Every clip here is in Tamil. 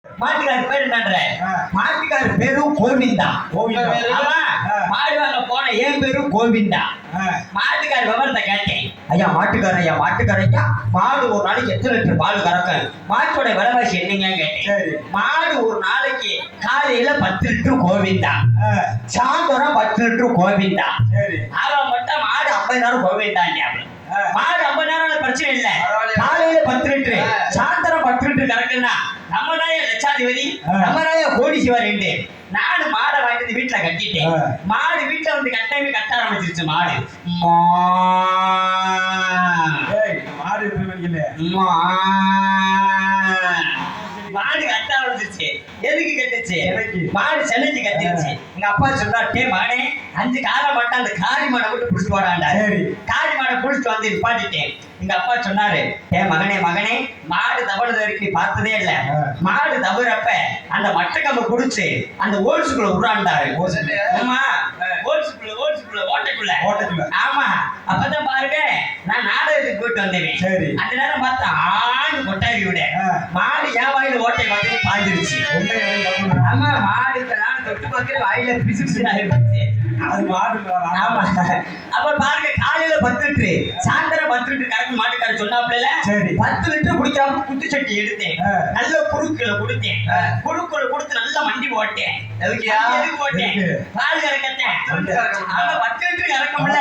மாட்டுக்காரு பேரு என்னன்ற மாட்டுக்காரு பேரும் கோவிந்தா. மாடு வாங்க போன என் பேரும் கோவிந்தா. மாட்டுக்காரு விவரத்தை கேட்டேன். ஐயா மாட்டுக்காரையா மாடு ஒரு நாளைக்கு எத்தனை லிட்டர் பால் கறக்கும், மாட்டோட விலைவாசி என்னங்க கேட்டேன். மாடு ஒரு நாளைக்கு காலையில 10 லிட்டர் கோவிந்தா, சாயந்தரம் 10 லிட்டர் கோவிந்தா. அவன் மட்டும் மாடு 50 நேரம் கோவிந்தாங்க. மாடு 50 நேரம் பிரச்சனை இல்லை, காலையில 10 லிட்டரு சாயந்தரம் 10 லிட்டர் கறக்குன்னா நம்ம தான் லட்சாதிபதி, நம்ம தான் கோடீஸ்வரன். நானு மாடை வாங்கிட்டு வீட்டுல கட்டிட்டேன். மாடு வீட்டுல வந்து கட்டாயமே கட்ட ஆரம்பிச்சிருச்சு. மாடு மாடு கட்ட ஆரம்பிச்சிருச்சு. எதுக்கு கட்டுச்சு? மாடு சென்னைக்கு கட்டிருச்சு. எங்க அப்பா சொல்றாரு, மகனே 5 காரை மட்டும் அந்த காரி மாடை மட்டும் புடிச்சு போடாண்டா. காரி மாடை புடிச்சிட்டு வந்து நிப்பாட்டிட்டேன். எங்க அப்பா சொன்னாரு, மகனே மாடு தவறுது வரைக்கும் பார்த்ததே இல்ல. மாடு தவறப்ப அந்த மட்டக்கம்பை குடிச்சு அந்த ஓல்ஸுக்குள்ள உருண்டாரு. ஓட்டைக்குள்ள. ஆமா, அப்பதான் பாருங்க நான் நாடகத்துக்கு போயிட்டு வந்தேன். அந்த நேரம் பார்த்தா ஆண்டு கொட்டாரி விட மாடு என் வாயில ஓட்டை வந்து பாஞ்சிருச்சு. ஆமா, மாடு நான் தொட்டு பார்க்கிற வாயில பிசு பிசு ஆயிடுச்சு. ஆமா, அப்புறம் பாருங்க காலையில 10 லிட்டரு சாயந்தரம் 10 லிட்டரு கரெக்ட் மாட்டுக்கார சொன்னாப்ல. 10 லிட்டரு குடிக்காம குத்து சட்டி எடுத்தேன், நல்ல குறுக்குல கொடுத்தேன். குறுக்குல கொடுத்து நல்லா மண்டி போட்டேன். எதுக்கு போட்டேன்? பால் கறக்கத்தேன். 10 லிட்டரு கறக்கமுல்ல.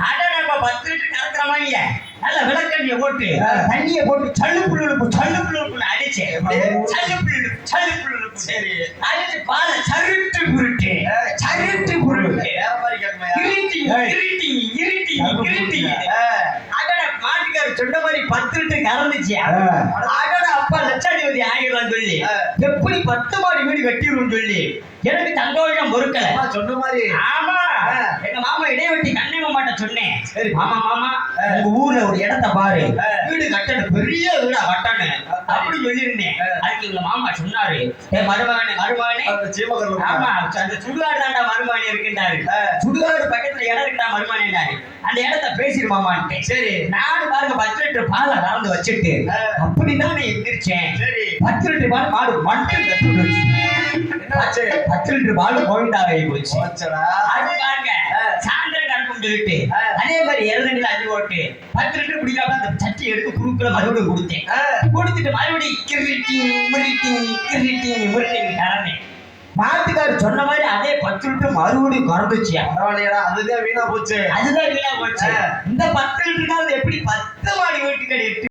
அட நம்ம 10 லிட்டரு கறக்குற மாதிரி நல்ல விளக்கண்ணிய போட்டு தண்ணியை போட்டு சல்லுப்புள்ளு அடிச்சேன். சரி அடிச்சு பாலை சருட்டு புருட்டு மாட்டுக்காரு சொன்ன மாதிரி 10 லிட்டர் கறந்துச்சு. அதோட அப்பா லட்சாதிபதி ஆகிடலாம் சொல்லி எப்படி 10 மாடி வீடு கட்டிடும் சொல்லி எனக்கு சந்தோஷம் பொறுக்கல சொன்ன மாதிரி. ஆமா, எங்க மாமா இடைவெட்டி கண்ணை மாமாட்ட சொன்னேன். மாமா உங்க ஊர்ல ஒரு இடத்த பாரு, வீடு கட்டணும், பெரிய வீடா கட்டணும் அப்படி சொல்லியிருந்தேன். அதுக்கு எங்க மாமா சொன்னாரு, மருமகனே ஆமா அந்த சுடுகாடு தாண்டா மருமகனே இருக்குன்றாரு. சுடுகாடு பக்கத்துல இடம் இருக்குடா மருமகனேனாரு. அந்த இடத்த பேசிடு மாமான்ட்டு. சரி நானும் பாருங்க 10 லிட்டர் பாலை கறந்து வச்சுட்டு அப்படிதான் நான் எந்திரிச்சேன். 10 லிட்டர் பால் மாடு மட்டும் கட்டுச்சு. 10 லிட்டர் பால் கோவிந்தாவே போச்சு. அது பாருங்க சாயந்தரம் கறக்கும் சொல்லிட்டு அதே மாதிரி 2 அஞ்சு போட்டு 10 லிட்டர் குடிக்காம அந்த சட்டி எடுத்து குறுக்குல மறுபடியும் கொடுத்தேன். கொடுத்துட்டு மறுபடியும் கிரிட்டிங் கறந்தேன். மாட்டுக்காரு சொன்ன மாதிரி அதே 10 லிட்டர் மறுபடியும் கறந்துச்சு. அதுதான் வீணா போச்சு. இந்த 10 லிட்டருக்காவது எப்படி 10 மாடி வீட்டுக்கு